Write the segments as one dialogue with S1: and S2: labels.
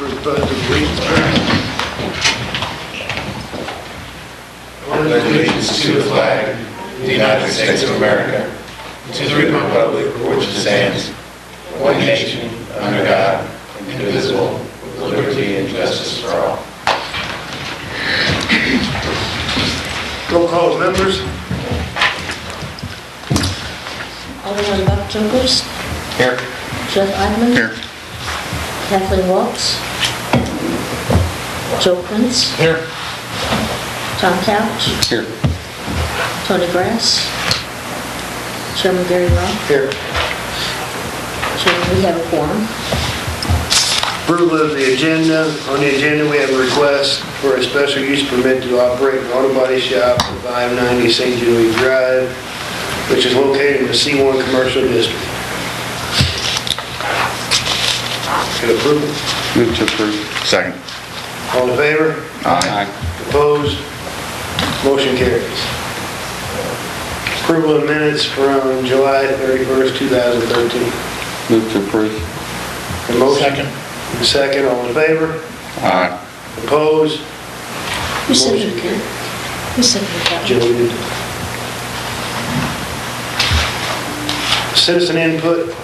S1: for the pledge of allegiance.
S2: Pledge allegiance to the flag of the United States of America, to the republic for which it stands, one nation, under God, indivisible, with liberty and justice for all.
S1: Roll call, members.
S3: Alderman Buck Jokers,
S2: Here.
S3: Jeff Eidman,
S2: Here.
S3: Kathleen Waltz, Joe Prince,
S2: Here.
S3: Tom Couch,
S2: Here.
S3: Tony Grass, Chairman Gary Robb.
S1: Here.
S3: Chairman, we have a quorum.
S1: Approval of the agenda. On the agenda, we have a request for a special use permit to operate an auto body shop at 590 St. Genevieve Drive, which is located in the C1 Commercial District. Get approval?
S2: Move to approve. Second.
S1: All in favor?
S2: Aye.
S1: Opposed? Motion carries. Approval of minutes from July 31st, 2013.
S2: Move to approve.
S1: A motion?
S2: Second.
S1: A second, all in favor?
S2: Aye.
S1: Opposed?
S3: Who said
S1: Motion
S3: that? Who said that?
S1: Joe did. Citizen input?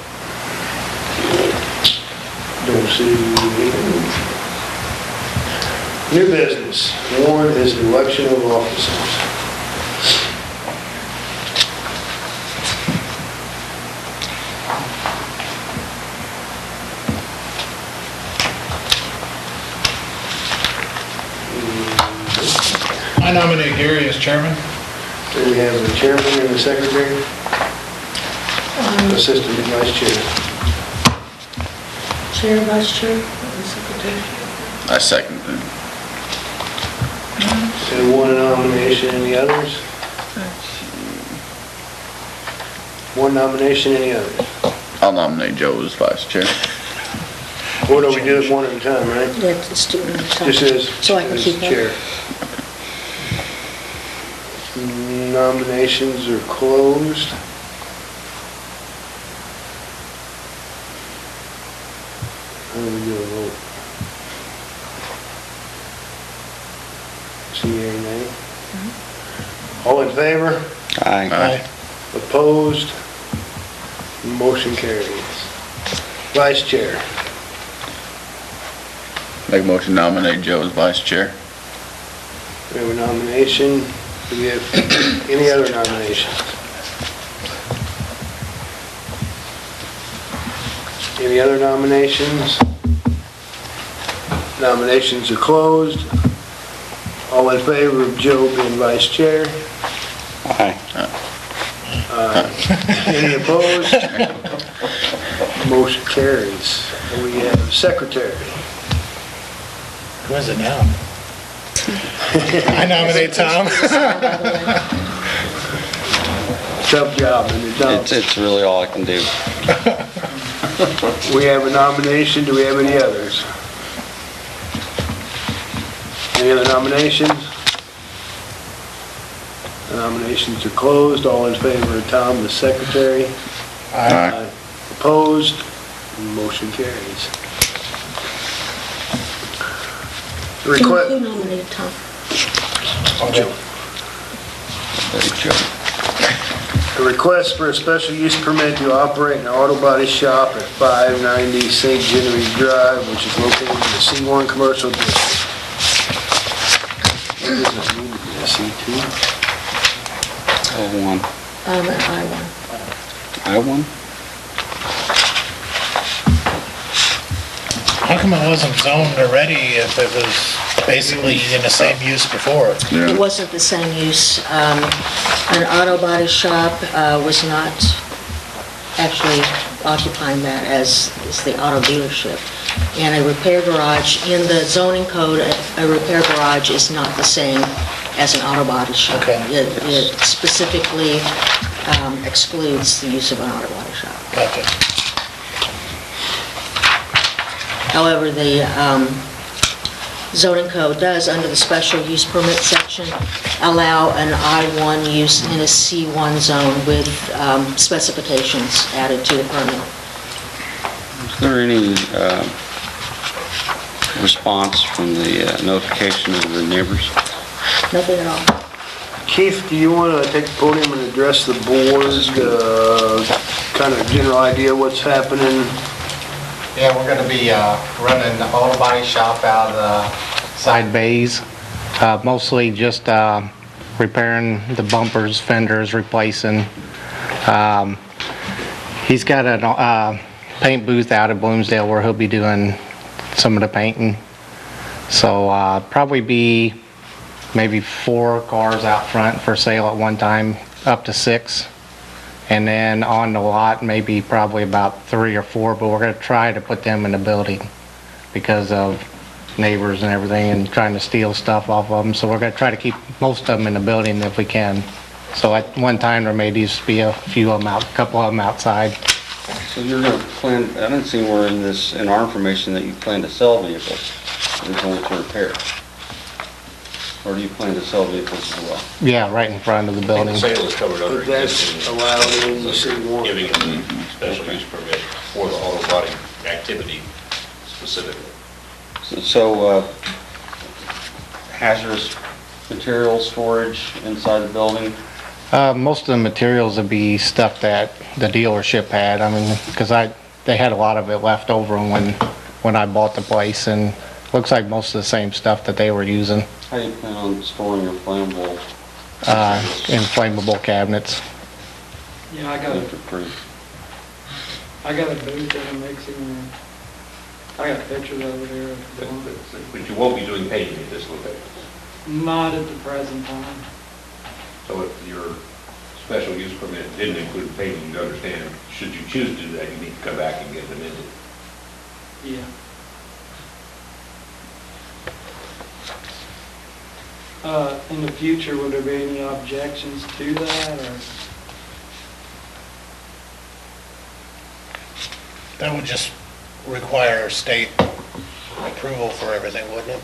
S1: Don't see anything. New business. One is the election of officers.
S4: I nominate Gary as chairman.
S1: So we have the chairman and the secretary, assistant vice chair.
S3: Chair, Vice Chair, and Secretary.
S2: I second it.
S1: And one nomination, any others? One nomination, any others?
S5: I'll nominate Joe as vice chair.
S1: Or do we do it one at a time, right?
S3: Let's do it at a time.
S1: Just as
S3: So I can
S1: as
S3: keep up.
S1: chair. Nominations are closed. How do we do a vote? See yea or nay? All in favor?
S5: Aye.
S1: Opposed? Motion carries. Vice chair.
S5: Make a motion to nominate Joe as vice chair.
S1: We have a nomination. Do we have any other nominations? Any other nominations? Nominations are closed. All in favor of Joe being vice chair?
S5: Aye.
S1: Any opposed? Motion carries. We have secretary.
S4: Who is it now? I nominate Tom.
S1: Tough job, and it's done.
S5: It's really all I can do.
S1: We have a nomination. Do we have any others? Any other nominations? The nominations are closed. All in favor of Tom, the secretary?
S5: Aye.
S1: Opposed? Motion carries.
S3: Who
S1: Request.
S3: nominated Tom?
S1: Joe.
S5: There you go.
S1: A request for a special use permit to operate an auto body shop at 590 St. Genevieve Drive, which is located in the C1 Commercial District. What does this need to be, a C2?
S5: L1.
S3: An I1.
S5: I1?
S4: How come it wasn't zoned already if it was basically in the same use before?
S3: It wasn't the same use. An auto body shop was not actually occupying that as is the auto dealership. And a repair garage, in the zoning code, a repair garage is not the same as an auto body shop.
S4: Okay.
S3: It specifically excludes the use of an auto body shop.
S4: Gotcha.
S3: However, the zoning code does, under the special use permit section, allow an I1 use in a C1 zone with specifications added to the permit.
S5: Is there any response from the notification of the neighbors?
S3: Nothing at all.
S1: Keith, do you want to take the podium and address the board, kind of general idea what's happening?
S6: Yeah, we're gonna be running the auto body shop out of the side bays, mostly just repairing the bumpers, fenders, replacing. He's got a paint booth out at Bloomsdale where he'll be doing some of the painting. So probably be maybe 4 cars out front for sale at one time, up to 6. And then on the lot, maybe probably about 3 or 4, but we're gonna try to put them in the building because of neighbors and everything and trying to steal stuff off of them. So we're gonna try to keep most of them in the building if we can. So at one time, there may used to be a few of them out, a couple of them outside.
S5: So you're going to plan, I didn't see where in our information that you plan to sell vehicles. It's only to repair. Or do you plan to sell vehicles as well?
S3: Yeah, right in front of the building.
S7: Sale is covered under
S1: But that's
S7: existing,
S1: allowed in the C1.
S7: giving a special use permit for the auto body activity specifically.
S5: So hazardous material storage inside the building?
S3: Most of the materials would be stuff that the dealership had. I mean, because they had a lot of it left over when I bought the place, and looks like most of the same stuff that they were using.
S5: How do you plan on storing your flammable?
S3: In flammable cabinets.
S8: Yeah, I got a
S5: Leak-proof?
S8: booth that I'm mixing, and I got pictures over there of the one.
S7: But you won't be doing painting at this location.
S8: Not at the present time.
S7: So if your special use permit didn't include painting, you understand, should you choose to do that, you need to come back and get it amended.
S8: Yeah. In the future, would there be any objections to that, or?
S4: That would just require state approval for everything, wouldn't it?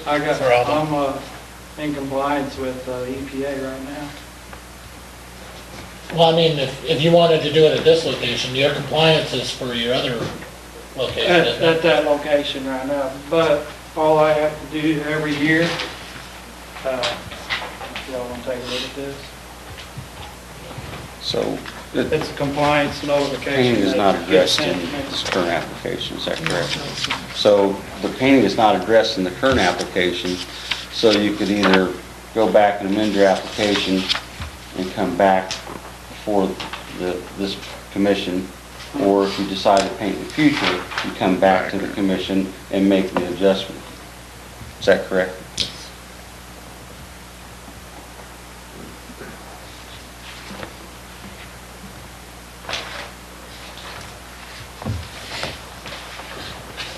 S4: For all the-
S8: I'm in compliance with EPA right now.
S9: Well, I mean, if you wanted to do it at this location, your compliance is for your other location, isn't
S8: At
S9: it?
S8: that location right now, but all I have to do every year, y'all want to take a look at this?
S5: So
S8: It's a compliance notification.
S5: painting is
S8: that
S5: not
S8: gets
S5: addressed
S8: sent
S5: in
S8: to me.
S5: this current application, is that correct? So the painting is not addressed in the current application, so you could either go back and amend your application and come back for this commission, or if you decide to paint in the future, you come back to the commission and make the adjustment. Is that correct?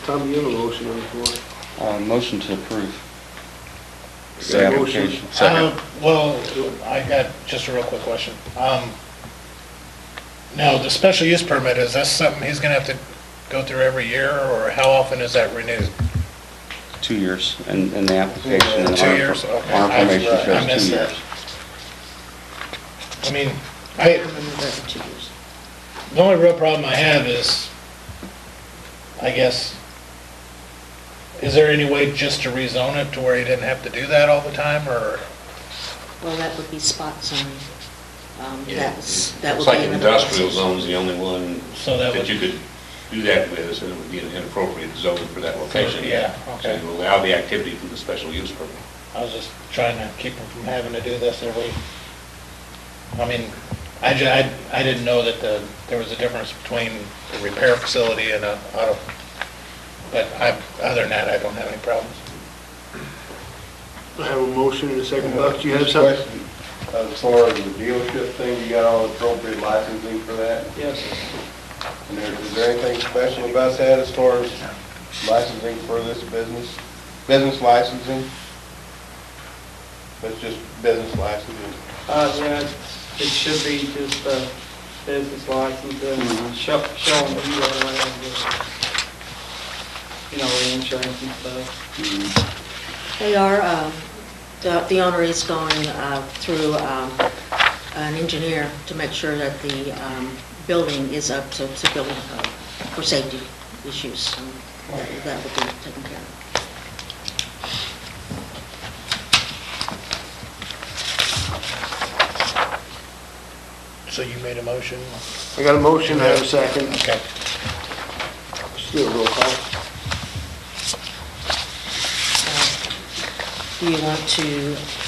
S1: Tom, you have a motion on the floor?
S5: Motion to approve.
S1: Is there a motion?
S5: Application.
S4: Well, I got just a real quick question. Now, the special use permit, is that something he's gonna have to go through every year, or how often is that renewed?
S5: 2 years in the application. and
S4: 2
S5: our-
S4: years, okay.
S5: Our information
S4: I
S5: shows
S4: missed
S5: 2
S4: that.
S5: years.
S4: I mean, I,
S3: Remember that in 2 years.
S4: the only real problem I have is, I guess, is there any way just to rezone it to where he didn't have to do that all the time, or?
S3: Well, that would be spot zoning. That would
S7: It's
S3: be
S7: like
S3: another
S7: industrial
S3: process.
S7: zone's the only one
S4: So that
S7: that
S4: would,
S7: you could do that with, so it would be an inappropriate zone for that location.
S4: Yeah, okay.
S7: So you allow the activity from the special use permit.
S4: I was just trying to keep him from having to do this every, I mean, I didn't know that there was a difference between a repair facility and a auto, but other than that, I don't have any problems.
S1: I have a motion and a second. Buck, you have something?
S2: Question, as far as the dealership thing, you got all the appropriate licensing for that?
S8: Yes,
S2: And is there anything special about that as far as licensing for this business licensing? That's just business licensing.
S8: yeah, it should be just a business license and showing that you are allowed to, the insurance and stuff.
S3: They are, the owner is going through an engineer to make sure that the building is up to building code for safety issues. So that will be taken care of.
S4: So you made a motion?
S1: I got a motion, I have a second.
S4: Okay.
S1: Let's do a roll call.
S3: Do you want to,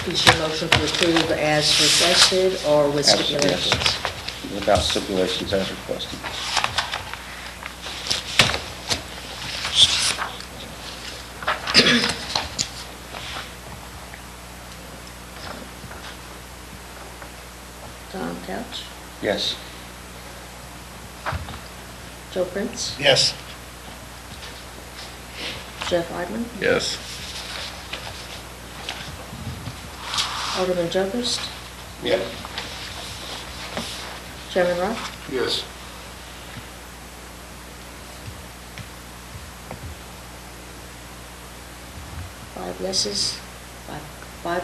S3: is your motion to approve as requested or with
S5: Absolutely, yes.
S3: stipulations?
S5: Without stipulations as requested.
S3: Tom Couch,
S5: Yes.
S3: Joe Prince,
S4: Yes.
S3: Jeff Weidman,
S2: Yes.
S3: Alderman Jokers,
S2: Yes.
S3: Chairman Rock,
S1: Yes.
S3: five yeses, five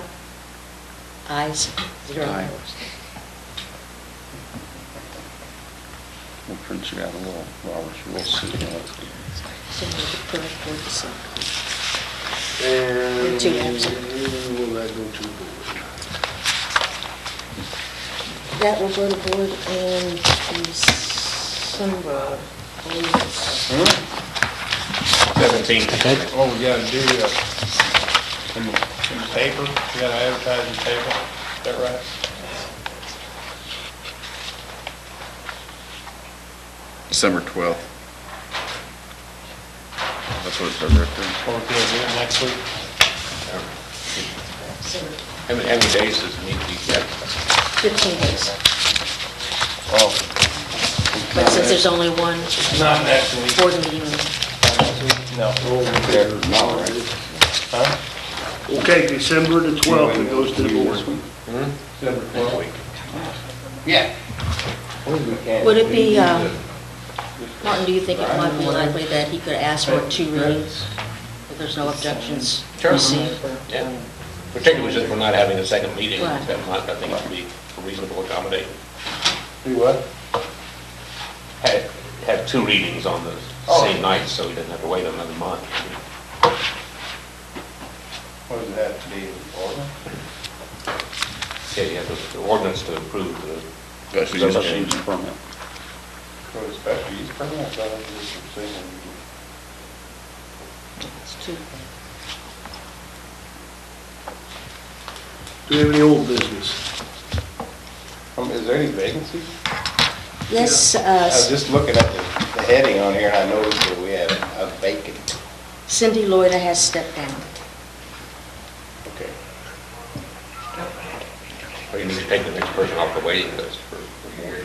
S3: ayes, 0
S5: Aye.
S3: opposed.
S5: We'll print you out a little, Robert's rules.
S3: So we need to correct for the second.
S1: And
S3: Two absent.
S1: will that go to the board?
S3: That will go to board in December. Oh,
S2: 17.
S4: Oh, we gotta do, in the paper, we gotta advertise in the paper, is that right?
S2: December 12th. That's what it says right there.
S4: Or we could do it next week?
S7: How many days does it need to be kept?
S3: 15 days.
S2: Oh.
S3: But since there's only one
S4: Not next week.
S3: board meeting,
S4: No.
S5: No, right?
S4: Huh?
S1: Okay, December the 12th, it goes to the board.
S7: December 12th.
S2: Yeah.
S3: would it be, Martin, do you think it might be likely that he could ask for 2 readings if there's no objections received?
S7: Yeah. Particularly since we're not having a second meeting
S3: Right.
S7: that month, I think it would be a reasonable accommodation.
S4: Do what?
S7: Have 2 readings on the same night, so we didn't have to wait another month.
S4: What does it have to be, ordinance?
S7: Yeah, you have the ordinance to approve the
S2: Special use
S5: Special use permit.
S4: For the special use permit, I thought it was just a single.
S3: It's 2.
S1: Do we have any old business?
S4: Is there any vacancies?
S3: Yes,
S4: I was just looking at the heading on here, and I noticed that we had a vacant.
S3: Cindy Lloyd has stepped down.
S7: Okay. Well, you need to take the next person off the waiting list for more.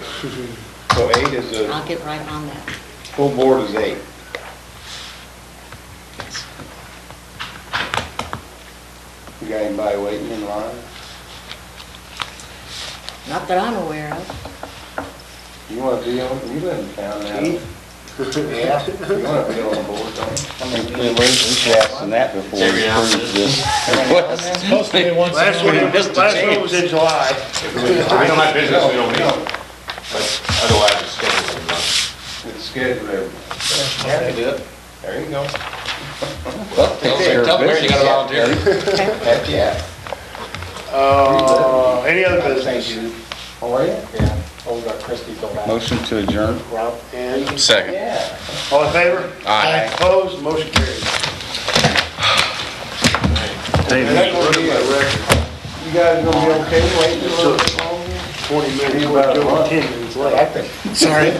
S4: So 8 is a,
S3: I'll get right on that.
S4: full board is 8. You got anybody waiting in line?
S3: Not that I'm aware of.
S4: You want to be on, you live in town now.
S1: Keith?
S4: Yeah. You want to be on the board, don't you?
S5: We should ask them that before we approve this request.
S9: It's supposed to be once a
S1: Last one,
S9: month.
S5: Missed a
S1: last one
S5: chance.
S1: was in July.
S7: If we don't have business, we don't need it. But otherwise, it's scheduled in months.
S4: It's scheduled every.
S7: Yeah, we do it.
S4: There you go.
S5: Well, take care of
S7: Tell Mary you
S5: business.
S7: gotta volunteer.
S4: Heck, yeah.
S1: Any other business?
S4: How are you?
S8: Yeah. Oh, we got Christie going out.
S5: Motion to adjourn.
S1: And,
S2: Second.
S4: Yeah.
S1: all in favor?
S2: Aye.
S1: Opposed, motion carries.
S4: You guys gonna be okay waiting a little bit longer?
S1: 20 minutes, we're 10 minutes late.
S4: Sorry.